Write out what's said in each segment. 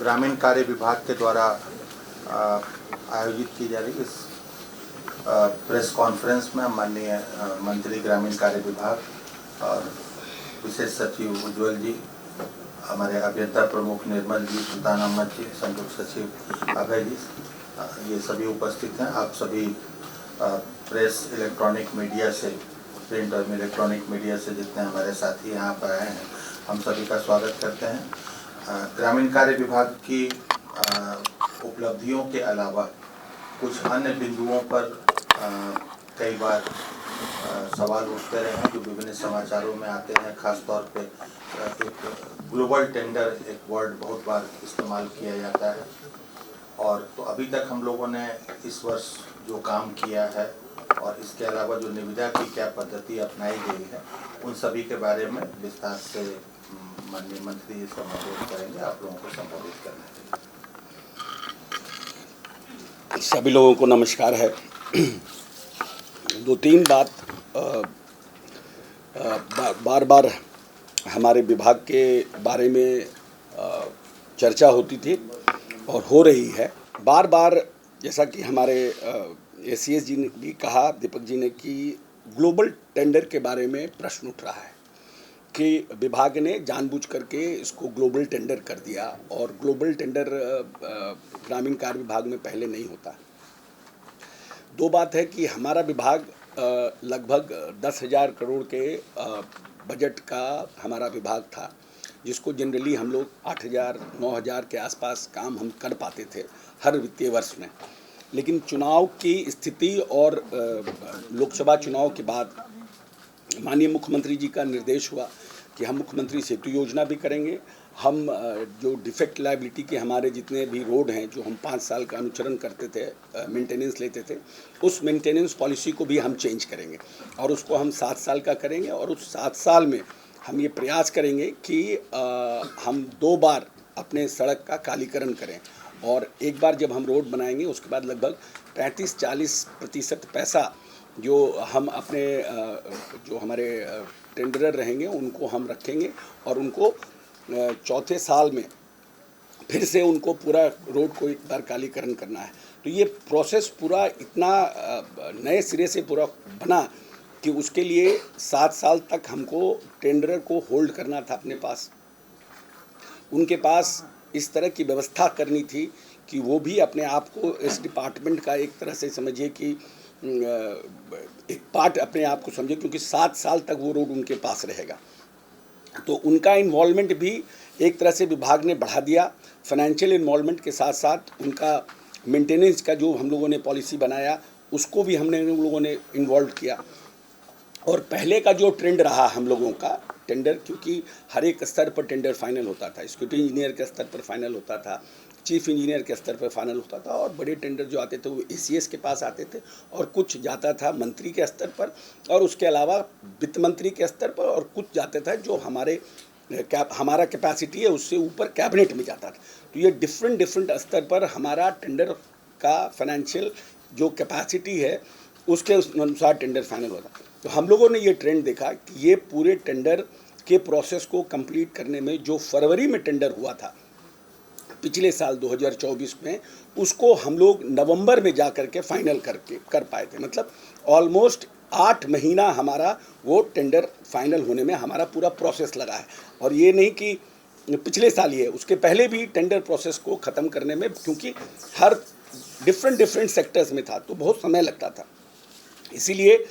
ग्रामीण कार्य विभाग के द्वारा आयोजित की जा रही इस प्रेस कॉन्फ्रेंस में माननीय मंत्री ग्रामीण कार्य विभाग और विशेष सचिव उज्ज्वल जी, हमारे अभियंता प्रमुख निर्मल जी, सुल्तान अहमद जी, संयुक्त सचिव अभय जी, ये सभी उपस्थित हैं। आप सभी प्रेस इलेक्ट्रॉनिक मीडिया से, प्रिंट और इलेक्ट्रॉनिक मीडिया से जितने हमारे साथी यहाँ पर आए हैं, हम सभी का स्वागत करते हैं। ग्रामीण कार्य विभाग की उपलब्धियों के अलावा कुछ अन्य बिंदुओं पर कई बार सवाल उठते रहे हैं जो विभिन्न समाचारों में आते हैं। खासतौर पे एक ग्लोबल टेंडर, एक वर्ड बहुत बार इस्तेमाल किया जाता है, और तो अभी तक हम लोगों ने इस वर्ष जो काम किया है और इसके अलावा जो निविदा की क्या पद्धति अपनाई गई है, उन सभी के बारे में विस्तार से माननीय मंत्री जी संबोधित करेंगे। आप लोगों को संबोधित करने के लिए सभी लोगों को नमस्कार है। दो तीन बात बार बार हमारे विभाग के बारे में चर्चा होती थी और हो रही है बार बार। जैसा कि हमारे एसीएस जी ने भी कहा, दीपक जी ने, कि ग्लोबल टेंडर के बारे में प्रश्न उठ रहा है कि विभाग ने जानबूझ करके इसको ग्लोबल टेंडर कर दिया, और ग्लोबल टेंडर ग्रामीण कार्य विभाग में पहले नहीं होता। दो बात है कि हमारा विभाग लगभग 10,000 करोड़ के बजट का हमारा विभाग था, जिसको जनरली हम लोग 8,000 9,000 के आसपास काम हम कर पाते थे हर वित्तीय वर्ष में। लेकिन चुनाव की स्थिति और लोकसभा चुनाव के बाद माननीय मुख्यमंत्री जी का निर्देश हुआ कि हम मुख्यमंत्री सेतु योजना भी करेंगे। हम जो डिफेक्ट लायबिलिटी के हमारे जितने भी रोड हैं, जो हम 5 साल का अनुचरण करते थे, मेंटेनेंस लेते थे, उस मेंटेनेंस पॉलिसी को भी हम चेंज करेंगे और उसको हम 7 साल का करेंगे। और उस 7 साल में हम ये प्रयास करेंगे कि हम 2 बार अपने सड़क का कालीकरण करें, और एक बार जब हम रोड बनाएंगे उसके बाद लगभग 35-40% पैसा जो हम अपने जो हमारे टेंडरर रहेंगे उनको हम रखेंगे, और उनको चौथे साल में फिर से उनको पूरा रोड को एक बार कालीकरण करना है। तो ये प्रोसेस पूरा इतना नए सिरे से पूरा बना कि उसके लिए 7 साल तक हमको टेंडरर को होल्ड करना था अपने पास। उनके पास इस तरह की व्यवस्था करनी थी कि वो भी अपने आप को इस डिपार्टमेंट का एक तरह से समझिए कि एक पार्ट अपने आप को समझे, क्योंकि 7 साल तक वो रोड उनके पास रहेगा। तो उनका इन्वॉल्वमेंट भी एक तरह से विभाग ने बढ़ा दिया। फाइनेंशियल इन्वॉल्वमेंट के साथ साथ उनका मेंटेनेंस का जो हम लोगों ने पॉलिसी बनाया उसको भी हमने उन लोगों ने इन्वॉल्व किया। और पहले का जो ट्रेंड रहा हम लोगों का टेंडर, क्योंकि हर एक स्तर पर टेंडर फाइनल होता था, एक्जीक्यूटिव इंजीनियर के स्तर पर फाइनल होता था, चीफ इंजीनियर के स्तर पर फाइनल होता था, और बड़े टेंडर जो आते थे वो एसीएस के पास आते थे, और कुछ जाता था मंत्री के स्तर पर, और उसके अलावा वित्त मंत्री के स्तर पर, और कुछ जाता था जो हमारा कैपेसिटी है उससे ऊपर कैबिनेट में जाता था। तो ये डिफरेंट स्तर पर हमारा टेंडर का फाइनेंशियल जो कैपेसिटी है उसके अनुसार टेंडर फाइनल होता। तो हम लोगों ने ये ट्रेंड देखा कि ये पूरे टेंडर के प्रोसेस को कंप्लीट करने में जो फरवरी में टेंडर हुआ था पिछले साल 2024 में, उसको हम लोग नवंबर में जा कर के फाइनल कर पाए थे। मतलब ऑलमोस्ट 8 महीना हमारा वो टेंडर फाइनल होने में हमारा पूरा प्रोसेस लगा है। और ये नहीं कि पिछले साल ही है, उसके पहले भी टेंडर प्रोसेस को ख़त्म करने में, क्योंकि हर डिफरेंट सेक्टर्स में था तो बहुत समय लगता था। इसीलिए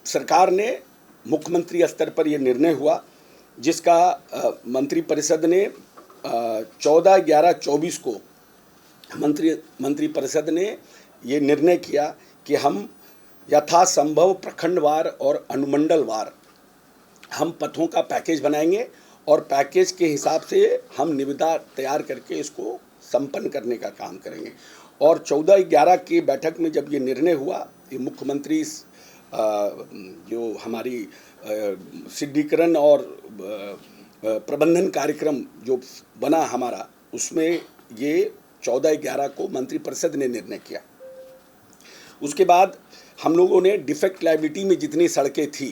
सरकार ने मुख्यमंत्री स्तर पर यह निर्णय हुआ, जिसका मंत्रिपरिषद ने 14/11/24 को मंत्री परिषद ने ये निर्णय किया कि हम यथासंभव प्रखंडवार और अनुमंडलवार हम पथों का पैकेज बनाएंगे, और पैकेज के हिसाब से हम निविदा तैयार करके इसको संपन्न करने का काम करेंगे। और 14/11 की बैठक में जब ये निर्णय हुआ, ये मुख्यमंत्री जो हमारी सिद्धिकरण और प्रबंधन कार्यक्रम जो बना हमारा, उसमें ये 14/11 को मंत्रिपरिषद ने निर्णय किया। उसके बाद हम लोगों ने डिफेक्ट लायबिलिटी में जितनी सड़कें थी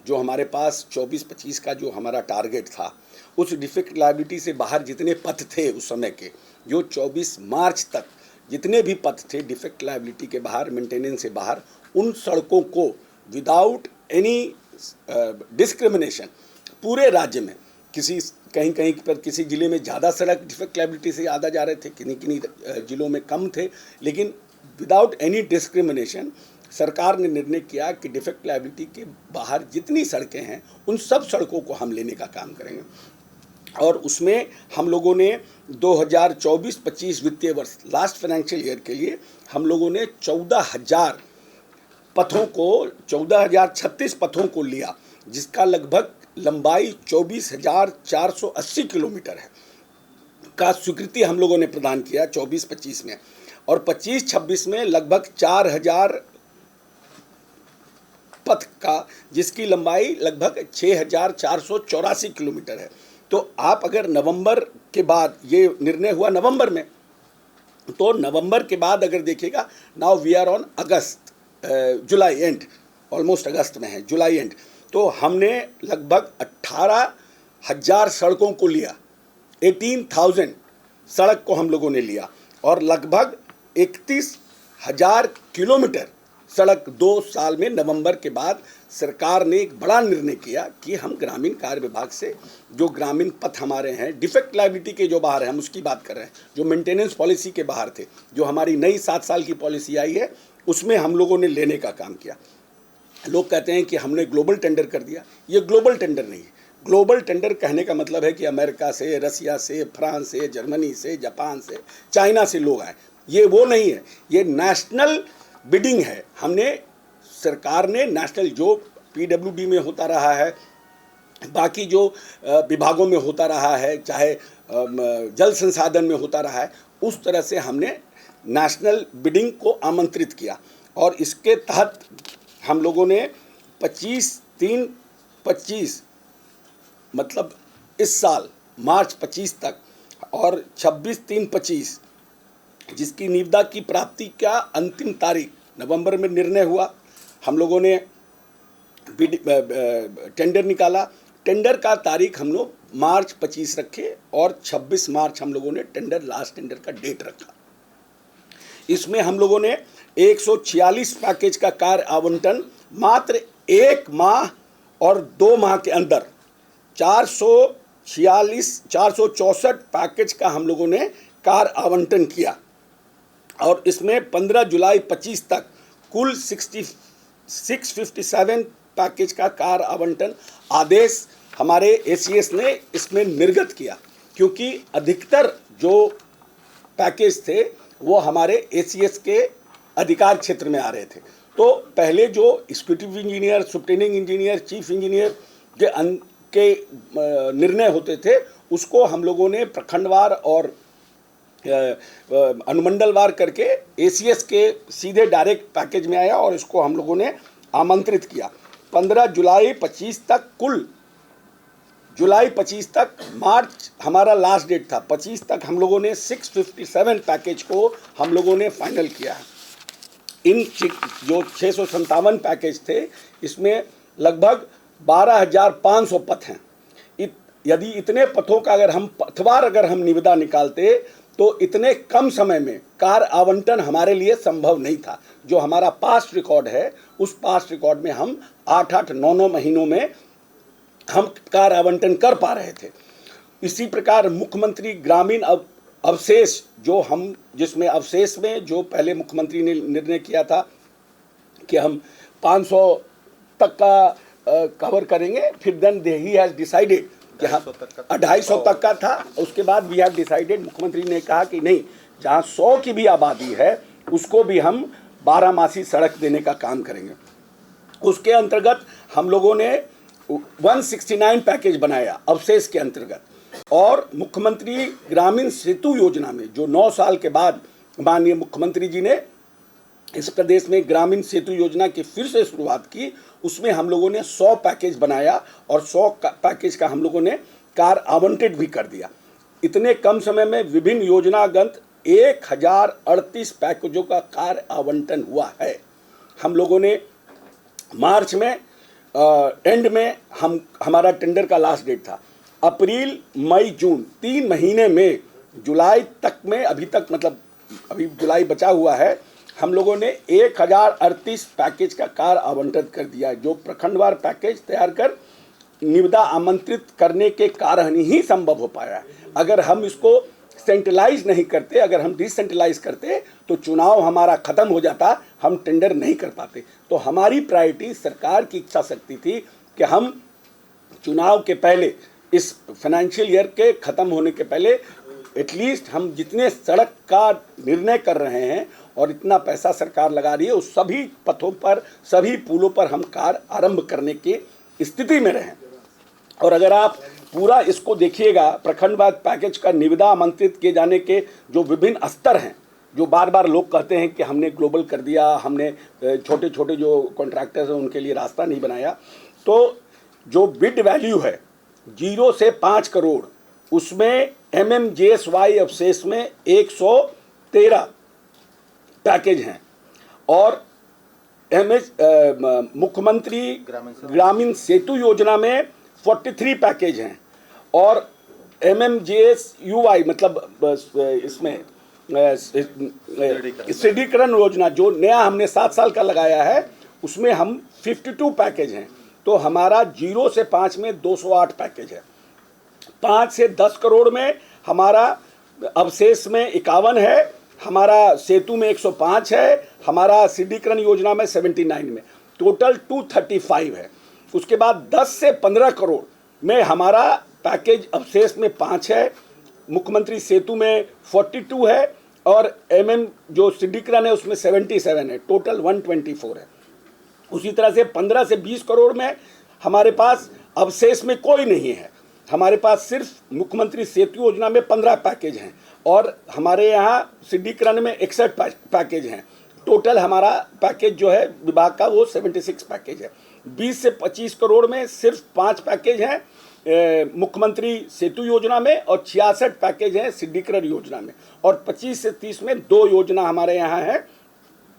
जो हमारे पास 24-25 का जो हमारा टारगेट था, उस डिफेक्ट लायबिलिटी से बाहर जितने पथ थे उस समय के, जो 24 मार्च तक जितने भी पथ थे डिफेक्ट लायबिलिटी के बाहर, मेंटेनेंस से बाहर, उन सड़कों को विदाउट एनी डिस्क्रिमिनेशन पूरे राज्य में, कहीं कहीं पर किसी ज़िले में ज़्यादा सड़क डिफेक्ट लायबिलिटी से ज़्यादा जा रहे थे, किन्हीं ज़िलों में कम थे, लेकिन विदाउट एनी डिस्क्रिमिनेशन सरकार ने निर्णय किया कि डिफेक्ट लायबिलिटी के बाहर जितनी सड़कें हैं उन सब सड़कों को हम लेने का काम करेंगे। और उसमें हम लोगों ने 2024-25 वित्तीय वर्ष लास्ट फाइनेंशियल ईयर के लिए हम लोगों ने 14,036 पथों को लिया, जिसका लगभग लंबाई 24,480 किलोमीटर है का स्वीकृति हम लोगों ने प्रदान किया 24-25 में, और 25-26 में लगभग 4,000 पथ का, जिसकी लंबाई लगभग 6,484 किलोमीटर है। तो आप अगर नवंबर के बाद, ये निर्णय हुआ नवंबर में, तो नवंबर के बाद अगर देखिएगा, now we are on August, July end, almost August में है, जुलाई एंड, तो हमने लगभग 18,000 सड़कों को लिया, 18,000 सड़क को हम लोगों ने लिया, और लगभग 31,000 किलोमीटर सड़क 2 साल में नवंबर के बाद सरकार ने एक बड़ा निर्णय किया कि हम ग्रामीण कार्य विभाग से जो ग्रामीण पथ हमारे हैं डिफेक्ट लायबिलिटी के जो बाहर हैं, हम उसकी बात कर रहे हैं, जो मेंटेनेंस पॉलिसी के बाहर थे, जो हमारी नई 7 साल की पॉलिसी आई है, उसमें हम लोगों ने लेने का काम किया। लोग कहते हैं कि हमने ग्लोबल टेंडर कर दिया, ये ग्लोबल टेंडर नहीं है। ग्लोबल टेंडर कहने का मतलब है कि अमेरिका से, रसिया से, फ्रांस से, जर्मनी से, जापान से, चाइना से लोग आए, ये वो नहीं है, ये नेशनल बिडिंग है। हमने, सरकार ने नेशनल, जो पीडब्ल्यूडी में होता रहा है, बाकी जो विभागों में होता रहा है, चाहे जल संसाधन में होता रहा है, उस तरह से हमने नेशनल बिडिंग को आमंत्रित किया, और इसके तहत हम लोगों ने 25/3/25 मतलब इस साल मार्च 25 तक और 26/3/25 जिसकी निविदा की प्राप्ति का अंतिम तारीख नवंबर में निर्णय हुआ, हम लोगों ने टेंडर निकाला। टेंडर का तारीख हम लोग मार्च 25 रखे और 26 मार्च हम लोगों ने टेंडर, लास्ट टेंडर का डेट रखा। इसमें हम लोगों ने 146 पैकेज का कार्य आवंटन मात्र 1 माह और 2 माह के अंदर 464 पैकेज का हम लोगों ने कार्य आवंटन किया, और इसमें 15 जुलाई 25 तक कुल 657 पैकेज का कार्य आवंटन आदेश हमारे एसीएस ने इसमें निर्गत किया, क्योंकि अधिकतर जो पैकेज थे वो हमारे एसीएस के अधिकार क्षेत्र में आ रहे थे। तो पहले जो executive engineer, superintending engineer, chief engineer के निर्णय होते थे, उसको हम लोगों ने प्रखंडवार और अनुमंडलवार करके एसीएस के सीधे डायरेक्ट पैकेज में आया, और इसको हम लोगों ने आमंत्रित किया। 15 जुलाई 25 तक, कुल जुलाई 25 तक, मार्च हमारा लास्ट डेट था, 25 तक हम लोगों ने 657 पैकेज को हम लोगों ने फाइनल किया है। इन जो 657 पैकेज थे, इसमें लगभग 12,500 पथ हैं। यदि इतने पथों का अगर हम पथवार अगर हम निविदा निकालते तो इतने कम समय में कार्य आवंटन हमारे लिए संभव नहीं था। जो हमारा पास्ट रिकॉर्ड है, उस पास्ट रिकॉर्ड में हम 8-8, 9-9 महीनों में हम कार्य आवंटन कर पा रहे थे। इसी प्रकार मुख्यमंत्री ग्रामीण अवशेष, जो हम, जिसमें अवशेष में जो पहले मुख्यमंत्री ने निर्णय किया था कि हम 500 तक का कवर करेंगे, फिर देन ही हैज़ डिसाइडेड कि हाँ 250 तक का था, उसके बाद वी हैव डिसाइडेड, मुख्यमंत्री ने कहा कि नहीं, जहाँ 100 की भी आबादी है उसको भी हम 12 सड़क देने का काम करेंगे। उसके अंतर्गत हम लोगों ने 169 पैकेज बनाया अवशेष के अंतर्गत, और मुख्यमंत्री ग्रामीण सेतु योजना में जो 9 साल के बाद माननीय मुख्यमंत्री जी ने इस प्रदेश में ग्रामीण सेतु योजना की फिर से शुरुआत की, उसमें हम लोगों ने 100 पैकेज बनाया, और 100 पैकेज का हम लोगों ने कार्य आवंटित भी कर दिया। इतने कम समय में विभिन्न योजनागत 1038 पैकेजों का कार्य आवंटन हुआ है। हम लोगों ने मार्च में एंड में हमारा टेंडर का लास्ट डेट था। अप्रैल मई जून 3 महीने में, जुलाई तक में अभी तक, मतलब अभी जुलाई बचा हुआ है, हम लोगों ने 1038 पैकेज का कार्य आवंटित कर दिया है, जो प्रखंडवार पैकेज तैयार कर निविदा आमंत्रित करने के कारण ही संभव हो पाया है। अगर हम इसको सेंट्रलाइज नहीं करते, अगर हम डिसेंट्रलाइज करते तो चुनाव हमारा खत्म हो जाता, हम टेंडर नहीं कर पाते। तो हमारी प्रायोरिटी, सरकार की इच्छा शक्ति थी कि हम चुनाव के पहले, इस फाइनेंशियल ईयर के ख़त्म होने के पहले एटलीस्ट हम जितने सड़क का निर्णय कर रहे हैं और इतना पैसा सरकार लगा रही है, उस सभी पथों पर, सभी पुलों पर हम कार्य आरंभ करने की स्थिति में रहें। और अगर आप पूरा इसको देखिएगा, प्रखंडवार पैकेज का निविदा आमंत्रित किए जाने के जो विभिन्न स्तर हैं, जो बार बार लोग कहते हैं कि हमने ग्लोबल कर दिया, हमने छोटे छोटे जो कॉन्ट्रैक्टर्स हैं उनके लिए रास्ता नहीं बनाया, तो जो बिड वैल्यू है 0 से 5 करोड़, उसमें MMJSY अवशेष में 113 पैकेज हैं और मुख्यमंत्री ग्रामीण सेतु योजना में 43 पैकेज हैं और MMJSUY मतलब इसमें सुदृढ़ीकरण योजना जो नया हमने 7 साल का लगाया है, उसमें हम 52 पैकेज हैं। तो हमारा 0 से 5 में 208 पैकेज है। 5 से 10 करोड़ में हमारा अवशेष में 51 है, हमारा सेतु में 105 है, हमारा सुदृढ़ीकरण योजना में 79 में, टोटल 235 है। उसके बाद 10 से 15 करोड़ में हमारा पैकेज अवशेष में 5 है, मुख्यमंत्री सेतु में 42 है और MM जो सुदृढ़ीकरण है उसमें 77 है, टोटल 124 है। उसी तरह से 15 से 20 करोड़ में हमारे पास अवशेष में कोई नहीं है, हमारे पास सिर्फ मुख्यमंत्री सेतु योजना में 15 पैकेज हैं और हमारे यहाँ सुदृढ़ीकरण में 61 पैकेज हैं। टोटल हमारा पैकेज जो है विभाग का वो 76 पैकेज है। 20 से 25 करोड़ में सिर्फ 5 पैकेज हैं मुख्यमंत्री सेतु योजना में और 66 पैकेज हैं सुदृढ़ीकरण योजना में और 25 से 30 में 2 योजना हमारे यहाँ है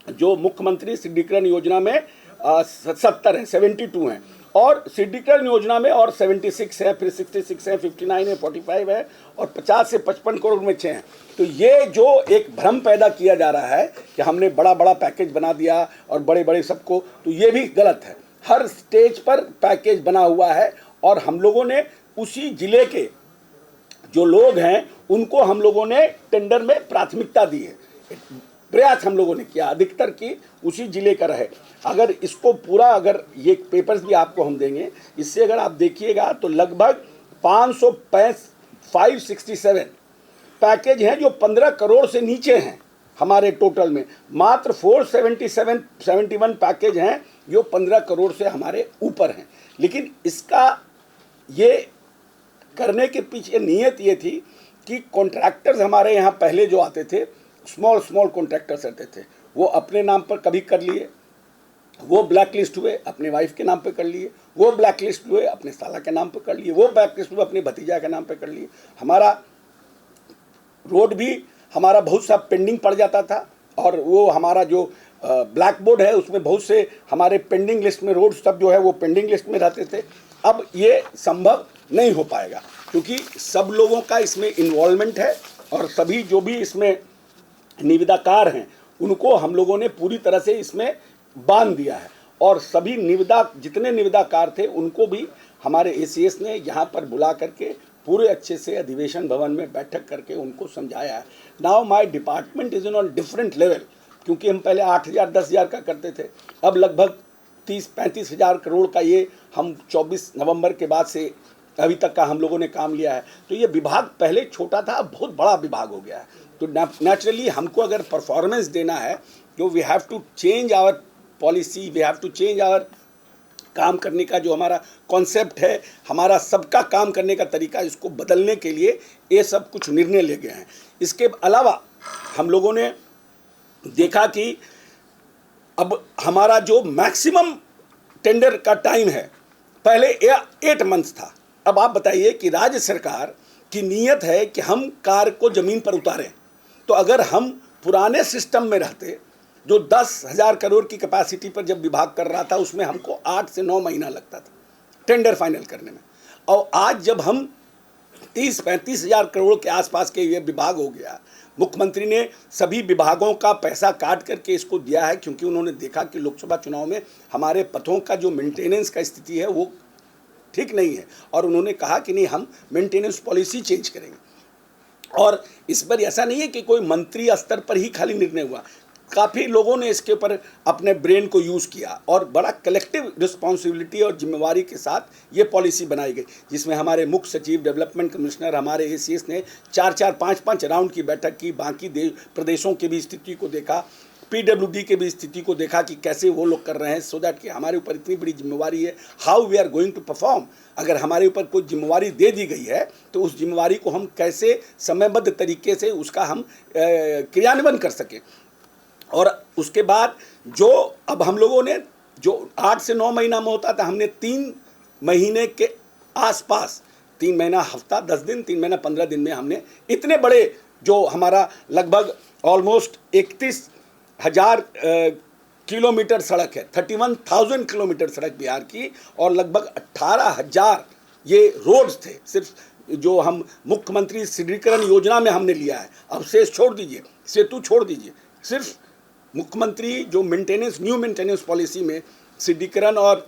जो मुख्यमंत्री सुदृढ़ीकरण योजना में 70 हैं, 72 हैं और सुदृढ़ीकरण योजना में और 76 है, फिर 66 है, 59 है, 45 है और 50 से 55 करोड़ में 6 हैं। तो ये जो एक भ्रम पैदा किया जा रहा है कि हमने बड़ा बड़ा पैकेज बना दिया और बड़े बड़े सबको, तो ये भी गलत है। हर स्टेज पर पैकेज बना हुआ है और हम लोगों ने उसी जिले के जो लोग हैं उनको हम लोगों ने टेंडर में प्राथमिकता दी है। प्रयास हम लोगों ने किया अधिकतर की उसी जिले का रहे। अगर इसको पूरा, अगर ये पेपर्स भी आपको हम देंगे, इससे अगर आप देखिएगा तो लगभग 567 पैकेज हैं जो 15 करोड़ से नीचे हैं। हमारे टोटल में मात्र 471 पैकेज हैं जो 15 करोड़ से हमारे ऊपर हैं। लेकिन इसका ये करने के पीछे नियत ये थी कि कॉन्ट्रैक्टर्स हमारे यहाँ पहले जो आते थे, स्मॉल कॉन्ट्रैक्टर्स रहते थे, वो अपने नाम पर कभी कर लिए, वो ब्लैक लिस्ट हुए, अपने वाइफ के नाम पे कर लिए, वो ब्लैक लिस्ट हुए, अपने साला के नाम पे कर लिए, वो ब्लैक लिस्ट हुए, अपने भतीजा के नाम पे कर लिए। हमारा रोड भी हमारा बहुत सा पेंडिंग पड़ जाता था और वो हमारा जो ब्लैक बोर्ड है उसमें बहुत से हमारे पेंडिंग लिस्ट में रोड सब जो है वो पेंडिंग लिस्ट में रहते थे। अब ये संभव नहीं हो पाएगा क्योंकि सब लोगों का इसमें इन्वॉल्वमेंट है और सभी जो भी इसमें निविदाकार हैं उनको हम लोगों ने पूरी तरह से इसमें बांध दिया है और सभी जितने निविदाकार थे उनको भी हमारे ACS ने यहाँ पर बुला करके पूरे अच्छे से अधिवेशन भवन में बैठक करके उनको समझाया है। Now my department is on different level, क्योंकि हम पहले 8,000 10,000 का करते थे, अब लगभग 30-35 हज़ार करोड़ का ये हम 24 नवंबर के बाद से अभी तक का हम लोगों ने काम लिया है। तो ये विभाग पहले छोटा था, अब बहुत बड़ा विभाग हो गया है। तो नेचुरली हमको अगर परफॉर्मेंस देना है तो we have to change our policy, we have to change our काम करने का जो हमारा कॉन्सेप्ट है, हमारा सबका काम करने का तरीका, इसको बदलने के लिए ये सब कुछ निर्णय ले गए हैं। इसके अलावा हम लोगों ने देखा कि अब हमारा जो मैक्सिमम टेंडर का टाइम है, पहले 8 मंथ्स था। अब आप बताइए कि राज्य सरकार की नीयत है कि हम कार्य को ज़मीन पर उतारें, तो अगर हम पुराने सिस्टम में रहते जो 10,000 करोड़ की कैपेसिटी पर जब विभाग कर रहा था उसमें हमको 8 से 9 महीना लगता था टेंडर फाइनल करने में, और आज जब हम 30-35 हज़ार करोड़ के आसपास के ये विभाग हो गया, मुख्यमंत्री ने सभी विभागों का पैसा काट करके इसको दिया है, क्योंकि उन्होंने देखा कि लोकसभा चुनाव में हमारे पथों का जो मेंटेनेंस का स्थिति है वो ठीक नहीं है, और उन्होंने कहा कि नहीं, हम मेंटेनेंस पॉलिसी चेंज करेंगे। और इस पर ऐसा नहीं है कि कोई मंत्री स्तर पर ही खाली निर्णय हुआ, काफ़ी लोगों ने इसके ऊपर अपने ब्रेन को यूज़ किया और बड़ा कलेक्टिव रिस्पॉन्सिबिलिटी और जिम्मेवारी के साथ ये पॉलिसी बनाई गई, जिसमें हमारे मुख्य सचिव, डेवलपमेंट कमिश्नर, हमारे एसीएस ने 4-4, 5-5 राउंड की बैठक की, बाकी प्रदेशों की भी स्थिति को देखा, पीडब्ल्यूडी के भी स्थिति को देखा कि कैसे वो लोग कर रहे हैं, सो दैट कि हमारे ऊपर इतनी बड़ी जिम्मेवारी है, how we are going to perform. अगर हमारे ऊपर कोई जिम्मेवारी दे दी गई है तो उस जिम्मेवारी को हम कैसे समयबद्ध तरीके से उसका हम क्रियान्वयन कर सकें। और उसके बाद जो अब हम लोगों ने जो 8 से 9 महीना में होता था, हमने 3 महीने के आसपास, 3 महीना हफ्ता 10 दिन, 3 महीना 15 दिन में हमने इतने बड़े, जो हमारा लगभग ऑलमोस्ट 31,000 किलोमीटर सड़क है, 31,000 किलोमीटर सड़क बिहार की, और लगभग 18,000 ये रोड्स थे, सिर्फ जो हम मुख्यमंत्री सुदृढ़ीकरण योजना में हमने लिया है। अब शेष छोड़ दीजिए, सेतु छोड़ दीजिए, सिर्फ मुख्यमंत्री जो मेंटेनेंस, न्यू मेंटेनेंस पॉलिसी में सुदृढ़ीकरण और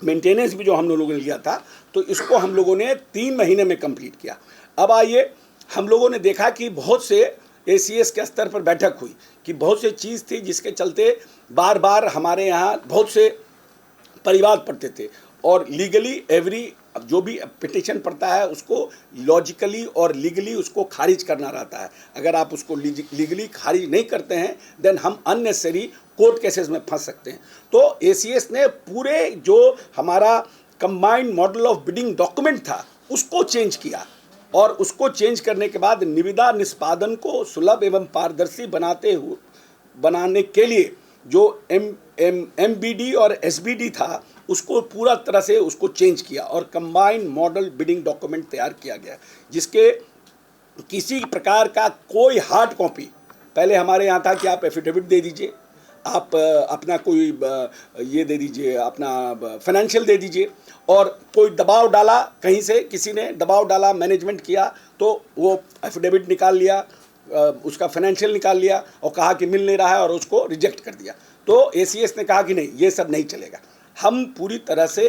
मेंटेनेंस भी जो हम लोगों ने लिया था, तो इसको हम लोगों ने 3 महीने में कंप्लीट किया। अब आइए, हम लोगों ने देखा कि बहुत से एसीएस के स्तर पर बैठक हुई कि बहुत से चीज़ थी जिसके चलते बार बार हमारे यहाँ बहुत से परिवाद पड़ते थे, और लीगली एवरी जो भी पिटिशन पड़ता है उसको लॉजिकली और लीगली उसको खारिज करना रहता है। अगर आप उसको लीगली खारिज नहीं करते हैं देन हम अननेसेसरी कोर्ट केसेस में फंस सकते हैं। तो एसीएस ने पूरे जो हमारा combined model of bidding document था उसको चेंज किया, और उसको चेंज करने के बाद निविदा निष्पादन को सुलभ एवं पारदर्शी बनाने के लिए जो एमबीडी और एसबीडी था उसको पूरा तरह से उसको चेंज किया, और कंबाइंड मॉडल बिडिंग डॉक्यूमेंट तैयार किया गया, जिसके किसी प्रकार का कोई हार्ड कॉपी, पहले हमारे यहाँ था कि आप एफिडेविट दे दीजिए, आप अपना कोई ये दे दीजिए, अपना फाइनेंशियल दे दीजिए, और कोई दबाव डाला, कहीं से किसी ने दबाव डाला, मैनेजमेंट किया तो वो एफिडेविट निकाल लिया, उसका फाइनेंशियल निकाल लिया और कहा कि मिल नहीं रहा है और उसको रिजेक्ट कर दिया। तो एसीएस ने कहा कि नहीं, ये सब नहीं चलेगा, हम पूरी तरह से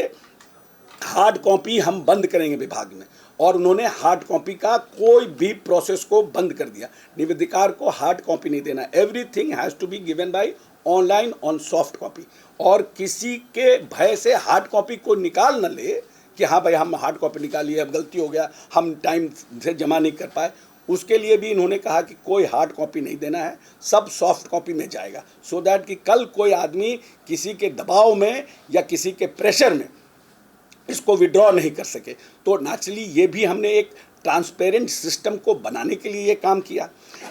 हार्ड कॉपी हम बंद करेंगे विभाग में, और उन्होंने हार्ड कॉपी का कोई भी प्रोसेस को बंद कर दिया। निवेदिकार को हार्ड कॉपी नहीं देना, everything has to be given by online on soft copy, और किसी के भय से हार्ड कॉपी को निकाल न ले कि हाँ भाई हम हार्ड कॉपी निकालिए, अब गलती हो गया, हम टाइम से जमा नहीं कर पाए, उसके लिए भी इन्होंने कहा कि कोई हार्ड कॉपी नहीं देना है, सब सॉफ्ट कॉपी में जाएगा, सो दैट कि कल कोई आदमी किसी के दबाव में या किसी के प्रेशर में इसको विड्रॉ नहीं कर सके। तो नेचुरली ये भी हमने एक ट्रांसपेरेंट सिस्टम को बनाने के लिए ये काम किया।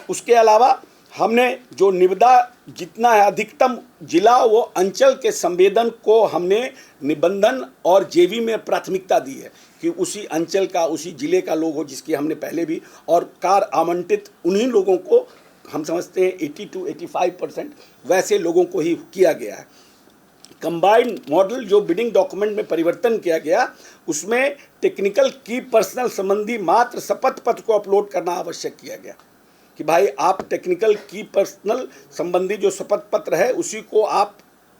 उसके अलावा हमने जो निविदा जितना है अधिकतम जिला वो अंचल के संवेदन को हमने निबंधन और जेवी में प्राथमिकता दी है कि उसी अंचल का, उसी जिले का लोग हो, जिसकी हमने पहले भी, और कार आवंटित उन्हीं लोगों को हम समझते हैं 80 to 85% वैसे लोगों को ही किया गया है। कंबाइंड मॉडल जो बिडिंग डॉक्यूमेंट में परिवर्तन किया गया, उसमें टेक्निकल की पर्सनल संबंधी मात्र शपथ पत्र को अपलोड करना आवश्यक किया गया कि भाई आप टेक्निकल की पर्सनल संबंधी जो शपथ पत्र है उसी को आप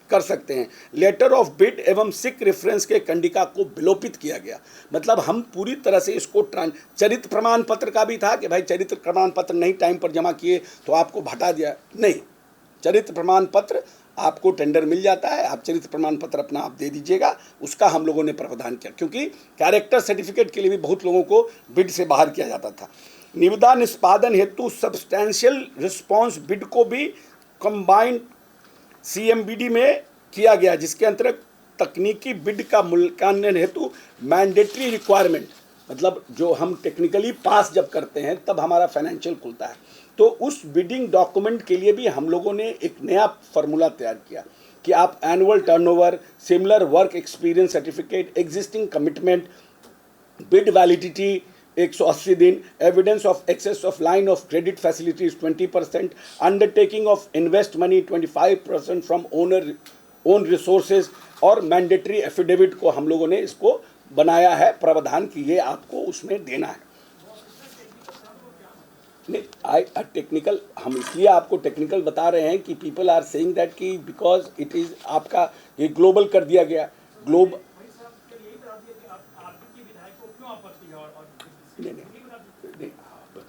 कर सकते हैं। लेटर ऑफ बिड एवं सिक रेफरेंस के कंडिका को विलोपित किया गया, मतलब हम पूरी तरह से इसको चरित्र प्रमाण पत्र का भी था कि भाई चरित्र प्रमाण पत्र नहीं टाइम पर जमा किए तो आपको हटा दिया, नहीं, चरित्र प्रमाण पत्र आपको टेंडर मिल जाता है, आप चरित्र प्रमाण पत्र अपना आप दे दीजिएगा, उसका हम लोगों ने प्रावधान किया, क्योंकि कैरेक्टर सर्टिफिकेट के लिए भी बहुत लोगों को बिड से बाहर किया जाता था। निविदा निष्पादन हेतु सब्सटैंशियल रिस्पांस बिड को भी कंबाइंड सीएमबीडी में किया गया, जिसके अंतर्गत तकनीकी बिड का मूल्यांकन हेतु मैंडेटरी रिक्वायरमेंट, मतलब जो हम टेक्निकली पास जब करते हैं तब हमारा फाइनेंशियल खुलता है, तो उस बिडिंग डॉक्यूमेंट के लिए भी हम लोगों ने एक नया फार्मूला तैयार किया कि आप annual turnover, similar work experience certificate, existing commitment, bid validity, 180 दिन, evidence of access of line of credit facilities 20%, undertaking of invest money 25% from own resources और मैंडेटरी एफिडेविट को हम लोगों ने इसको बनाया है प्रावधान कि ये आपको उसमें देना है। नहीं, टेक्निकल हम इसलिए आपको टेक्निकल बता रहे हैं कि पीपल आर सेइंग दैट कि बिकॉज इट इज़ आपका ये ग्लोबल कर दिया गया ग्लोब। नहीं,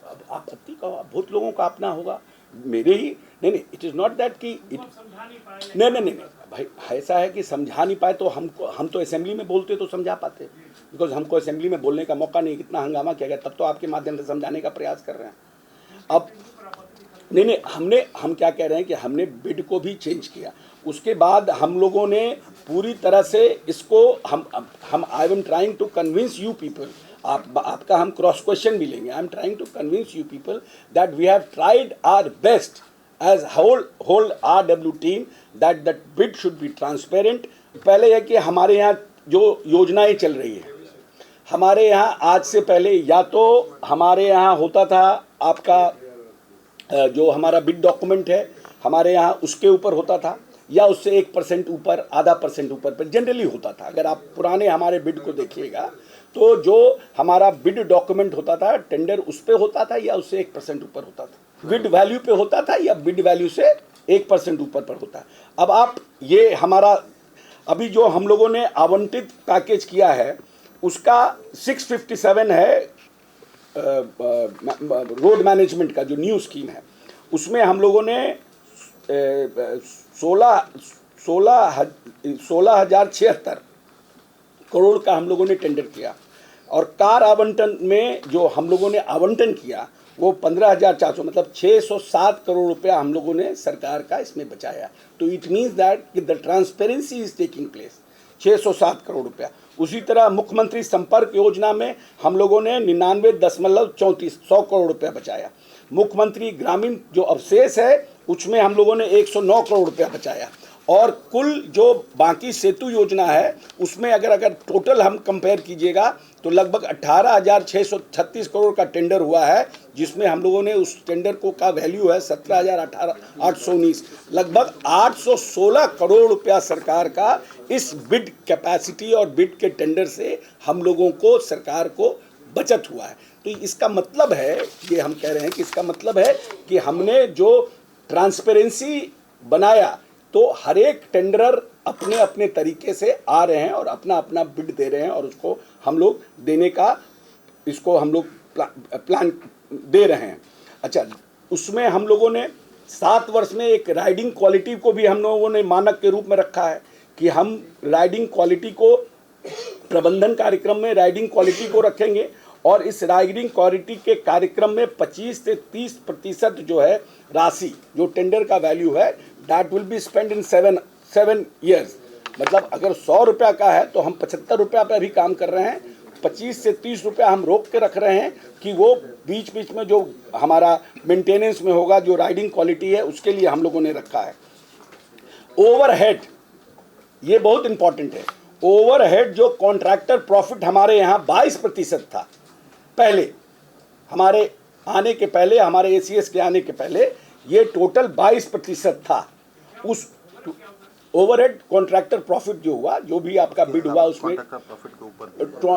अब आपत्ति का बहुत लोगों का अपना होगा, मेरे ही नहीं, इट इज़ नॉट दैट कि नहीं भाई, ऐसा है कि समझा नहीं पाए तो हम तो असेंबली में बोलते तो समझा पाते, बिकॉज हमको असेंबली में बोलने का मौका नहीं, कितना हंगामा किया गया, तब तो आपके माध्यम से समझाने का प्रयास कर रहे हैं। अब नहीं, हम क्या कह रहे हैं कि हमने बिड को भी चेंज किया, उसके बाद हम लोगों ने पूरी तरह से इसको हम I am trying to convince you people, आपका हम क्रॉस क्वेश्चन भी लेंगे, I am trying to convince you people that we have tried our best as whole RW team that that bid should be transparent. पहले है कि हमारे यहाँ जो योजनाएं चल रही है, हमारे यहाँ आज से पहले या तो हमारे यहाँ होता था आपका जो हमारा बिड डॉक्यूमेंट है हमारे यहाँ उसके ऊपर होता था, या उससे 1% ऊपर, आधा % ऊपर पर जनरली होता था। अगर आप पुराने हमारे बिड को देखिएगा तो जो हमारा बिड डॉक्यूमेंट होता था टेंडर उस पे होता था या उससे 1% ऊपर होता था, बिड वैल्यू पे होता था या बिड वैल्यू से 1% ऊपर पर होता है। अब आप ये हमारा अभी जो हम लोगों ने आवंटित पैकेज किया है उसका 657 है रोड मैनेजमेंट का जो न्यू स्कीम है, उसमें हम लोगों ने 16,076 करोड़ का हम लोगों ने टेंडर किया, और कार आवंटन में जो हम लोगों ने आवंटन किया वो 15,400 मतलब 607 करोड़ रुपया हम लोगों ने सरकार का इसमें बचाया। तो इट मीन्स दैट कि the transparency is taking place, 607 crore रुपया। उसी तरह मुख्यमंत्री संपर्क योजना में हम लोगों ने 99.34 100 करोड़ रुपया बचाया। मुख्यमंत्री ग्रामीण जो अवशेष है उसमें हम लोगों ने 109 करोड़ रुपया बचाया, और कुल जो बाकी सेतु योजना है उसमें अगर टोटल हम कंपेयर कीजिएगा तो लगभग 18,636 करोड़ का टेंडर हुआ है, जिसमें हम लोगों ने उस टेंडर को का वैल्यू है 17,819, लगभग 816 करोड़ रुपया सरकार का इस बिड कैपेसिटी और बिड के टेंडर से हम लोगों को सरकार को बचत हुआ है। तो इसका मतलब है, ये हम कह रहे हैं कि इसका मतलब है कि हमने जो ट्रांसपेरेंसी बनाया तो हर एक टेंडरर अपने अपने तरीके से आ रहे हैं और अपना अपना बिड दे रहे हैं, और उसको हम लोग देने का इसको हम लोग प्लान दे रहे हैं। अच्छा, उसमें हम लोगों ने 7 वर्ष में एक राइडिंग क्वालिटी को भी हम लोगों ने मानक के रूप में रखा है कि हम राइडिंग क्वालिटी को प्रबंधन कार्यक्रम में राइडिंग क्वालिटी को रखेंगे, और इस राइडिंग क्वालिटी के कार्यक्रम में 25 से 30% जो है राशि जो टेंडर का वैल्यू है that will be spend in 7 years. मतलब अगर 100 रुपया का है तो हम 75 रुपया पर भी काम कर रहे हैं, 25 से 30 रुपया हम रोक के रख रहे हैं कि वो बीच बीच में जो हमारा मेंटेनेंस में होगा, जो राइडिंग क्वालिटी है उसके लिए हम लोगों ने रखा है। ओवरहेड, ये बहुत इंपॉर्टेंट है। ओवरहेड जो कॉन्ट्रैक्टर प्रॉफिट हमारे यहाँ 22% था पहले, हमारे आने के पहले, हमारे ACS के आने के पहले ये टोटल 22% था। उस ओवरहेड कॉन्ट्रैक्टर प्रॉफिट जो हुआ, जो भी आपका बिड हुआ उसमें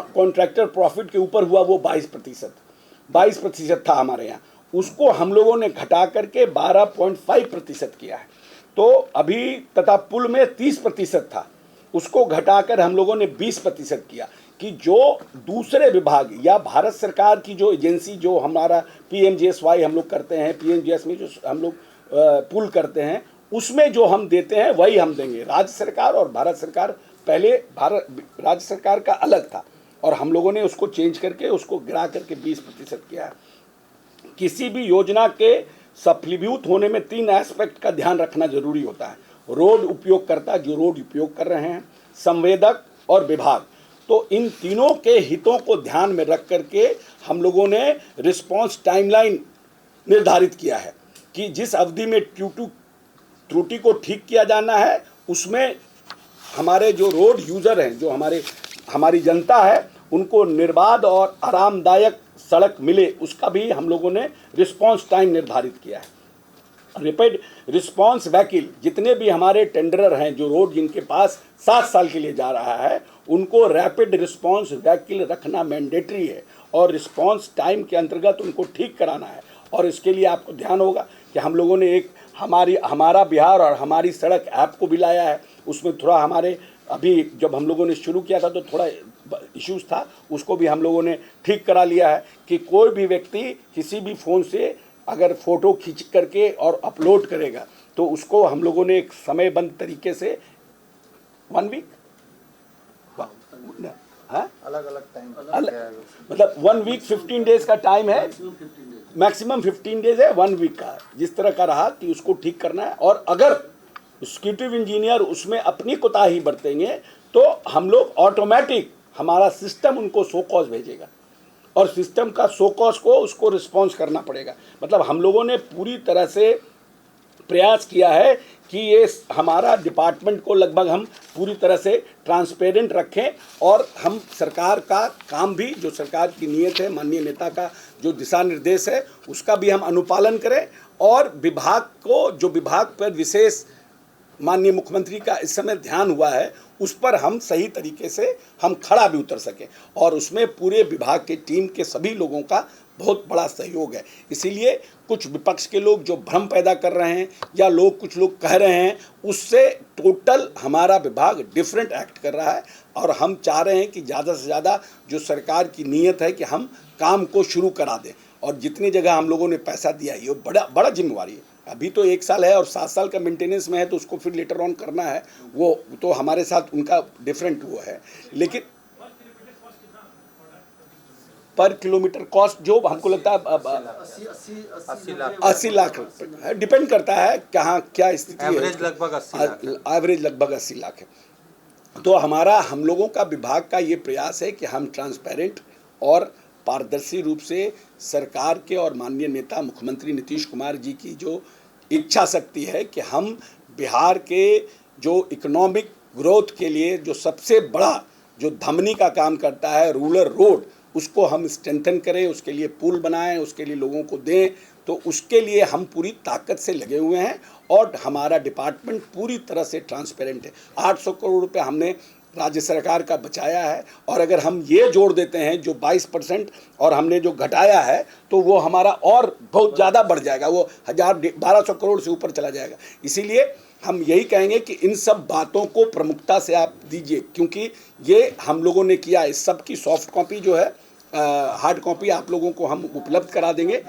कॉन्ट्रैक्टर प्रॉफिट के ऊपर हुआ वो 22% था हमारे यहाँ। उसको हम लोगों ने घटा करके 12.5% किया है। तो अभी तथा पुल में 30% था, उसको घटाकर हम लोगों ने 20% किया कि जो दूसरे विभाग या भारत सरकार की जो एजेंसी जो हमारा PMGSY हम लोग करते हैं, PMGS में जो हम लोग पुल करते हैं उसमें जो हम देते हैं वही हम देंगे। राज्य सरकार और भारत सरकार, पहले राज्य सरकार का अलग था और हम लोगों ने उसको चेंज करके उसको गिरा करके 20% किया है। किसी भी योजना के सफलीभूत होने में 3 एस्पेक्ट का ध्यान रखना जरूरी होता है। रोड उपयोगकर्ता जो रोड उपयोग कर रहे हैं, संवेदक और विभाग। तो इन तीनों के हितों को ध्यान में रख करके हम लोगों ने रिस्पांस टाइमलाइन निर्धारित किया है कि जिस अवधि में त्रुटि को ठीक किया जाना है उसमें हमारे जो रोड यूज़र हैं, जो हमारी जनता है, उनको निर्बाध और आरामदायक सड़क मिले उसका भी हम लोगों ने रिस्पांस टाइम निर्धारित किया है। रैपिड रिस्पांस व्हीकल जितने भी हमारे टेंडरर हैं जो रोड जिनके पास 7 साल के लिए जा रहा है उनको रैपिड रिस्पांस व्हीकल रखना मैंडेटरी है और रिस्पांस टाइम के अंतर्गत उनको ठीक कराना है। और इसके लिए आपको ध्यान होगा कि हम लोगों ने एक हमारा बिहार और हमारी सड़क ऐप को भी लाया है। उसमें थोड़ा हमारे अभी जब हम लोगों ने शुरू किया था तो थोड़ा इश्यूज था, उसको भी हम लोगों ने ठीक करा लिया है कि कोई भी व्यक्ति किसी भी फ़ोन से अगर फ़ोटो खींच करके और अपलोड करेगा तो उसको हम लोगों ने एक समयबद्ध तरीके से 1 वीक अलग अलग टाइम मतलब 1 वीक 15 डेज का टाइम है, मैक्सिमम 15 डेज है, 1 वीक का जिस तरह का रहा कि उसको ठीक करना है। और अगर एग्जीक्यूटिव इंजीनियर उसमें अपनी कोताही बरतेंगे तो हम लोग ऑटोमेटिक हमारा सिस्टम उनको शो कॉज भेजेगा और सिस्टम का शो कॉज को उसको रिस्पॉन्स करना पड़ेगा। मतलब हम लोगों ने पूरी तरह से प्रयास किया है कि ये हमारा डिपार्टमेंट को लगभग हम पूरी तरह से ट्रांसपेरेंट रखें और हम सरकार का काम भी जो सरकार की नीयत है, माननीय नेता का जो दिशा निर्देश है उसका भी हम अनुपालन करें और विभाग को जो विभाग पर विशेष माननीय मुख्यमंत्री का इस समय ध्यान हुआ है उस पर हम सही तरीके से हम खड़ा भी उतर सकें और उसमें पूरे विभाग के टीम के सभी लोगों का बहुत बड़ा सहयोग है। इसीलिए कुछ विपक्ष के लोग जो भ्रम पैदा कर रहे हैं या कुछ लोग कह रहे हैं उससे टोटल हमारा विभाग डिफरेंट एक्ट कर रहा है और हम चाह रहे हैं कि ज़्यादा से ज़्यादा जो सरकार की नीयत है कि हम काम को शुरू करा दें और जितनी जगह हम लोगों ने पैसा दिया है ये बड़ा जिम्मेवारी है। अभी तो 1 साल है और 7 साल का मेंटेनेंस में है तो उसको फिर लेटर ऑन करना है, वो तो हमारे साथ उनका डिफरेंट वो है। लेकिन पर किलोमीटर कॉस्ट जो हमको लगता है 80 लाख है, डिपेंड करता है कहाँ क्या स्थिति है। एवरेज लगभग 80 लाख है। एवरेज लगभग 80 लाख है। तो हम लोगों का विभाग का ये प्रयास है कि हम ट्रांसपेरेंट और पारदर्शी रूप से सरकार के और माननीय नेता मुख्यमंत्री नीतीश कुमार जी की जो इच्छा शक्ति है कि हम बिहार के जो इकोनॉमिक ग्रोथ के लिए जो सबसे बड़ा जो धमनी का काम करता है रूरल रोड उसको हम स्ट्रेंथन करें, उसके लिए पुल बनाएं, उसके लिए लोगों को दें। तो उसके लिए हम पूरी ताकत से लगे हुए हैं और हमारा डिपार्टमेंट पूरी तरह से ट्रांसपेरेंट है। 800 करोड़ रुपए हमने राज्य सरकार का बचाया है और अगर हम ये जोड़ देते हैं जो 22% और हमने जो घटाया है तो वो हमारा और बहुत ज़्यादा बढ़ जाएगा, वो 1200 करोड़ से ऊपर चला जाएगा। इसीलिए हम यही कहेंगे कि इन सब बातों को प्रमुखता से आप दीजिए क्योंकि ये हम लोगों ने किया। इस सब की सॉफ्ट कॉपी जो है हार्ड कॉपी आप लोगों को हम उपलब्ध करा देंगे।